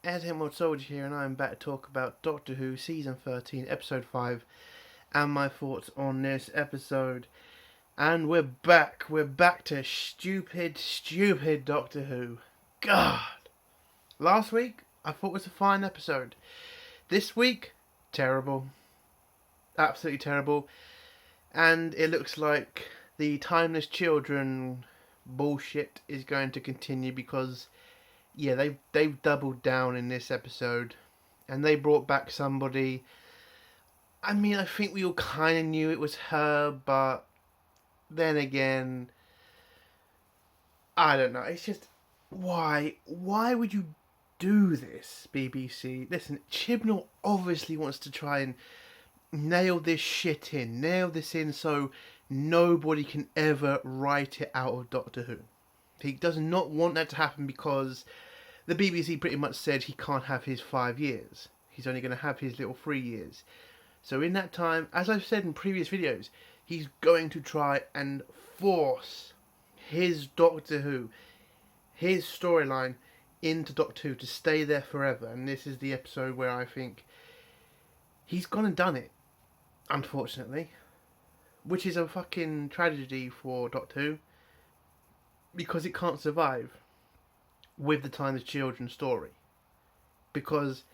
Ed Hemwood Soldier here, and I'm back to talk about Doctor Who Season 13, Episode 5, and my thoughts on this episode. And we're back to stupid Doctor Who. God! Last week, I thought it was a fine episode. This week, terrible. Absolutely terrible. And it looks like the Timeless Children bullshit is going to continue because... yeah, they've doubled down in this episode, and they brought back somebody. I mean, I think we all kind of knew it was her, but then again, I don't know. It's just why would you do this, BBC? Listen, Chibnall obviously wants to try and nail this in, so nobody can ever write it out of Doctor Who. He does not want that to happen because the BBC pretty much said he can't have his 5 years. He's only going to have his little 3 years. So in that time, as I've said in previous videos, he's going to try and force his Doctor Who, his storyline, into Doctor Who to stay there forever. And this is the episode where I think he's gone and done it, unfortunately. Which is a fucking tragedy for Doctor Who, because it can't survive with the Timeless Children story. Because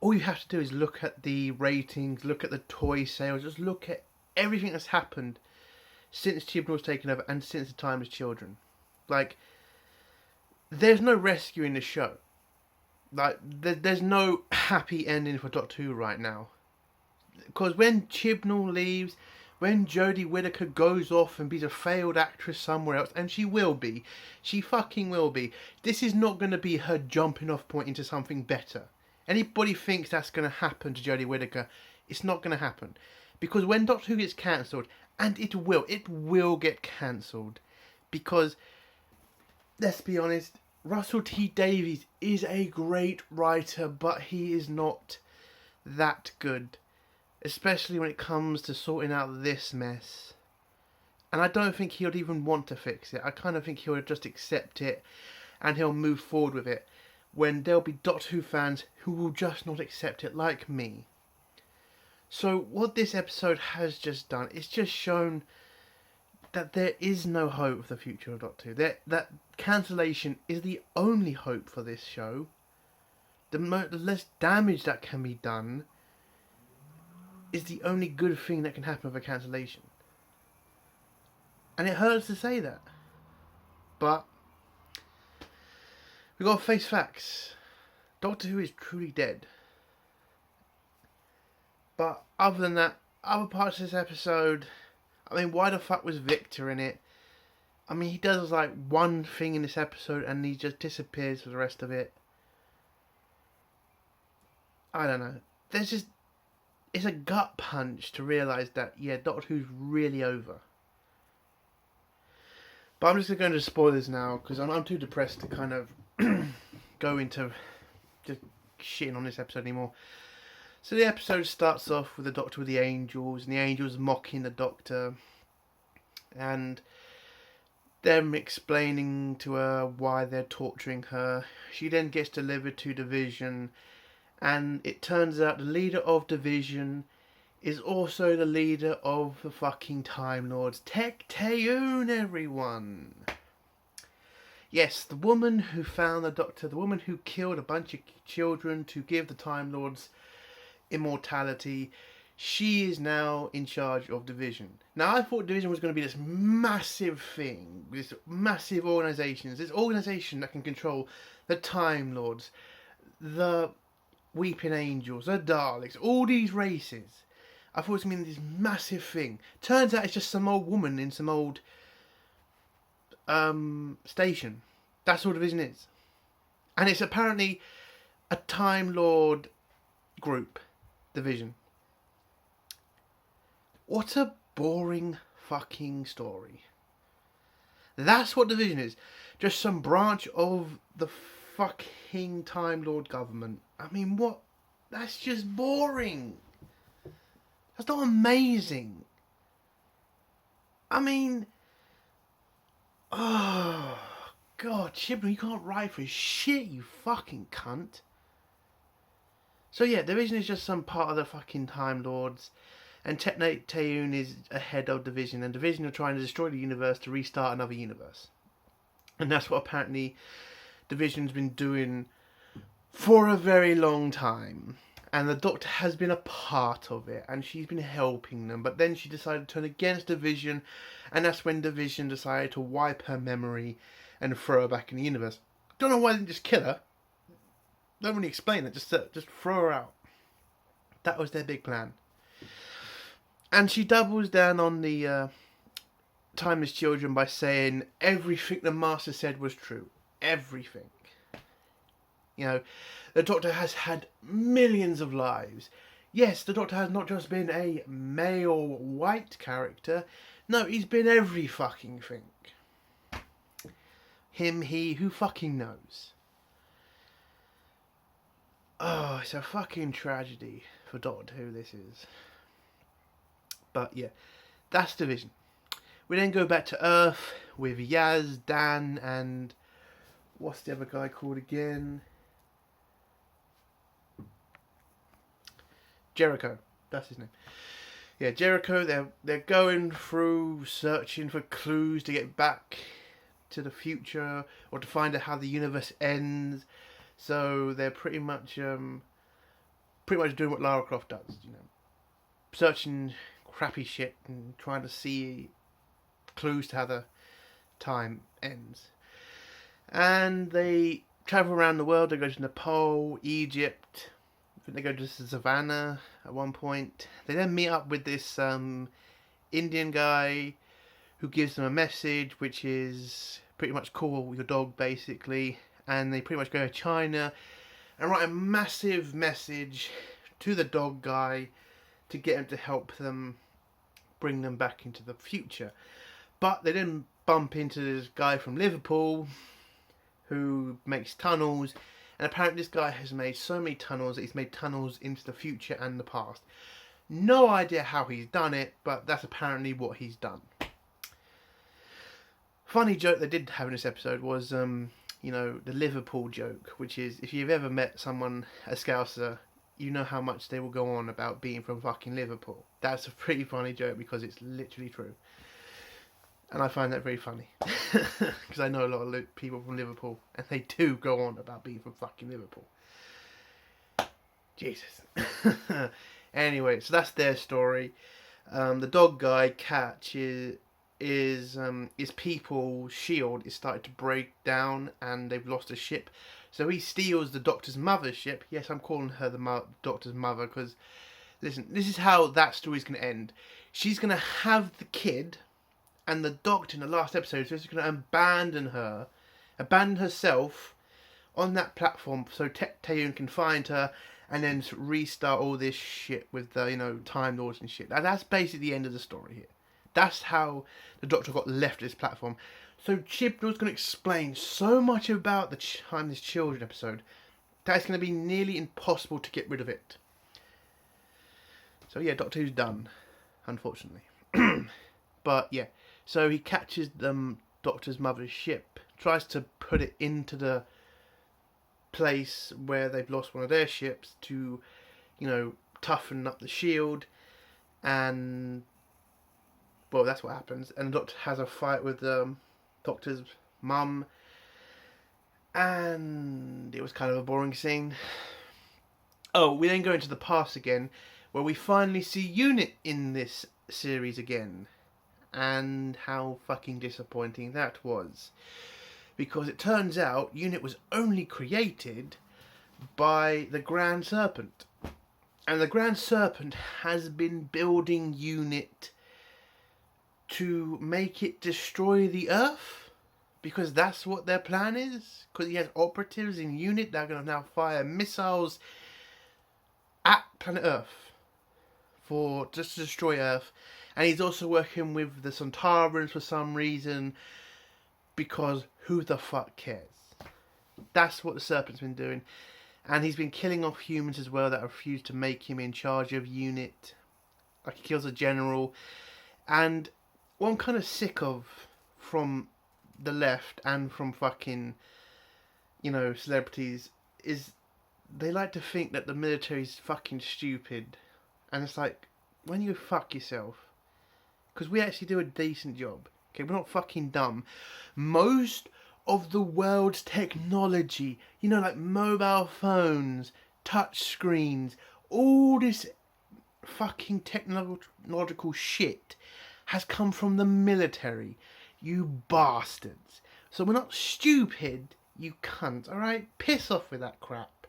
all you have to do is look at the ratings, look at the toy sales, just look at everything that's happened since Chibnall's taken over and since the Timeless Children. Like, there's no rescue in the show. Like, there's no happy ending for Doctor Who right now. Because when Chibnall leaves, when Jodie Whittaker goes off and be a failed actress somewhere else, and she will be, she fucking will be, this is not going to be her jumping off point into something better. Anybody thinks that's going to happen to Jodie Whittaker, it's not going to happen. Because when Doctor Who gets cancelled, and it will get cancelled. Because, let's be honest, Russell T Davies is a great writer, but he is not that good. Especially when it comes to sorting out this mess. And I don't think he'll even want to fix it. I kind of think he'll just accept it and he'll move forward with it. When there'll be Doctor Who fans who will just not accept it, like me. So what this episode has just done, it's just shown that there is no hope for the future of Doctor Who. That cancellation is the only hope for this show. The less damage that can be done is the only good thing that can happen with a cancellation. And it hurts to say that. But we've got to face facts. Doctor Who is truly dead. But other than that, other parts of this episode, I mean, why the fuck was Victor in it? I mean, he does like one thing in this episode and he just disappears for the rest of it. I don't know. It's a gut punch to realise that, yeah, Doctor Who's really over. But I'm just going to go into spoilers now, because I'm too depressed to kind of go into just shitting on this episode anymore. So the episode starts off with the Doctor with the angels, and the angels mocking the Doctor, and them explaining to her why they're torturing her. She then gets delivered to Division, and it turns out the leader of Division is also the leader of the fucking Time Lords. Tecteun, everyone! Yes, the woman who found the Doctor, the woman who killed a bunch of children to give the Time Lords immortality, she is now in charge of Division. Now, I thought Division was going to be this massive thing, this massive organisation, this organisation that can control the Time Lords, the Weeping Angels, the Daleks, all these races. I thought it was going to be this massive thing. Turns out it's just some old woman in some old station. That's all Division is. And it's apparently a Time Lord group, Division. What a boring fucking story. That's what Division is. Just some branch of the fucking Time Lord government. I mean, what? That's just boring. That's not amazing. I mean, oh God, Chibnall, you can't write for shit, you fucking cunt. So yeah, Division is just some part of the fucking Time Lords, and Tayun is ahead of Division, and Division are trying to destroy the universe to restart another universe. And that's what apparently Division's been doing for a very long time. And the Doctor has been a part of it, and she's been helping them. But then she decided to turn against Division, and that's when Division decided to wipe her memory and throw her back in the universe. Don't know why they didn't just kill her. Don't really explain it. Just throw her out. That was their big plan. And she doubles down on the Timeless Children by saying everything the Master said was true. Everything. You know, the Doctor has had millions of lives. Yes, the Doctor has not just been a male white character. No, he's been every fucking thing. Him, he, who fucking knows? Oh, it's a fucking tragedy for Doctor Who, this is. But yeah, that's Division. We then go back to Earth with Yaz, Dan, and what's the other guy called again? Jericho. That's his name. Yeah, Jericho. They're going through searching for clues to get back to the future or to find out how the universe ends. So they're pretty much doing what Lara Croft does. You know, searching crappy shit and trying to see clues to how the time ends. And they travel around the world. They go to Nepal, Egypt. I think they go to Savannah at one point. They then meet up with this Indian guy who gives them a message, which is pretty much call your dog, basically. And they pretty much go to China and write a massive message to the dog guy to get him to help them bring them back into the future. But they then bump into this guy from Liverpool who makes tunnels, and apparently this guy has made so many tunnels that he's made tunnels into the future and the past. No idea how he's done it, but that's apparently what he's done. Funny joke they did have in this episode was, you know, the Liverpool joke, which is if you've ever met someone, a Scouser, you know how much they will go on about being from fucking Liverpool. That's a pretty funny joke because it's literally true. And I find that very funny. Because I know a lot of people from Liverpool and they do go on about being from fucking Liverpool. Jesus. Anyway, so that's their story. The dog guy, Catch, his people's shield is started to break down and they've lost a ship. So he steals the Doctor's mother's ship. Yes, I'm calling her the Doctor's mother because, listen, this is how that story's going to end. She's going to have the kid, and the Doctor in the last episode is going to abandon herself on that platform so Tayun can find her and then restart all this shit with the, you know, Time Lords and shit. That's basically the end of the story here. That's how the Doctor got left this platform. So Chibnall's going to explain so much about the Timeless Children episode that it's going to be nearly impossible to get rid of it. So yeah, Doctor Who's done, unfortunately. But yeah, so he catches Doctor's mother's ship, tries to put it into the place where they've lost one of their ships to, you know, toughen up the shield, and well, that's what happens. And the Doctor has a fight with Doctor's mum, and it was kind of a boring scene. Oh, we then go into the past again, where we finally see Unit in this series again, and how fucking disappointing that was. Because it turns out Unit was only created by the Grand Serpent. And the Grand Serpent has been building Unit to make it destroy the Earth. Because that's what their plan is. Because he has operatives in Unit that are going to now fire missiles at planet Earth for just to destroy Earth. And he's also working with the Sontarans for some reason, because who the fuck cares? That's what the Serpent's been doing. And he's been killing off humans as well that refuse to make him in charge of Unit. Like, he kills a general. And what I'm kind of sick of from the left and from fucking, you know, celebrities is they like to think that the military's fucking stupid. And it's like, when you fuck yourself. Because we actually do a decent job. Okay, we're not fucking dumb. Most of the world's technology, you know, like mobile phones, touch screens, all this fucking technological shit has come from the military. You bastards. So we're not stupid, you cunt, alright? Piss off with that crap.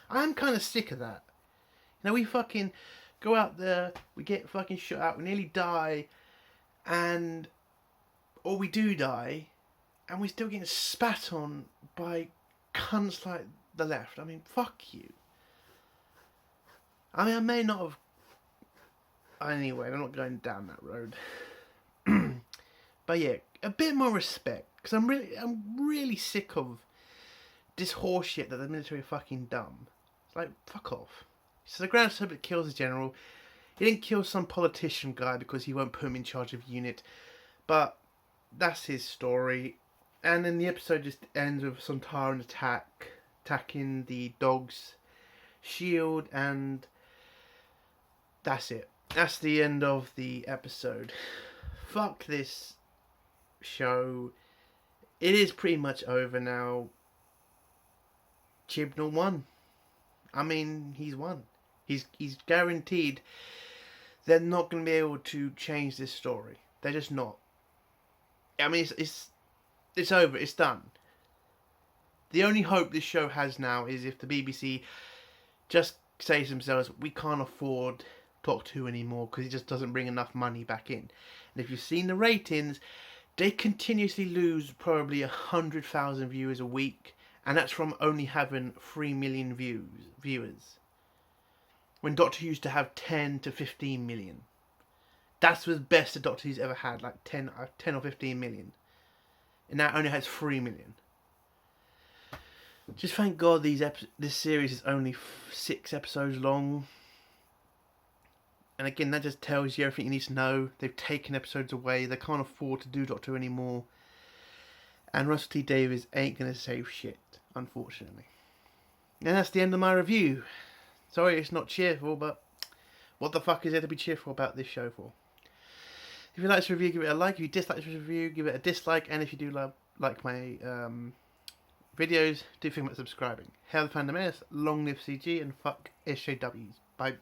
I'm kind of sick of that. You know, we fucking go out there, we get fucking shot out, we nearly die, or we do die, and we're still getting spat on by cunts like the left. I mean, fuck you. I mean, I may not have... Anyway, I'm not going down that road. But yeah, a bit more respect, because I'm really sick of this horseshit that the military are fucking dumb. It's like, fuck off. So the Grand Serpent kills the general. He didn't kill some politician guy because he won't put him in charge of a unit, but that's his story. And then the episode just ends with Sontaran attacking the dog's shield, and that's it. That's the end of the episode. Fuck this show. It is pretty much over now. Chibnall won. I mean, he's won. He's guaranteed they're not going to be able to change this story. They're just not. I mean, it's over. It's done. The only hope this show has now is if the BBC just say to themselves, we can't afford Doctor Who anymore because it just doesn't bring enough money back in. And if you've seen the ratings, they continuously lose probably 100,000 viewers a week, and that's from only having 3 million viewers. When Doctor Who used to have 10 to 15 million. That's the best that Doctor Who's ever had, like 10 or 15 million. And now it only has 3 million. Just thank God this series is only 6 episodes long. And again, that just tells you everything you need to know. They've taken episodes away. They can't afford to do Doctor Who anymore. And Russell T Davies ain't going to save shit, unfortunately. And that's the end of my review. Sorry, it's not cheerful, but what the fuck is there to be cheerful about this show for? If you like this review, give it a like. If you dislike this review, give it a dislike. And if you do like my videos, do think about subscribing. Hail the Phantom Menace, long live CG, and fuck SJWs. Bye.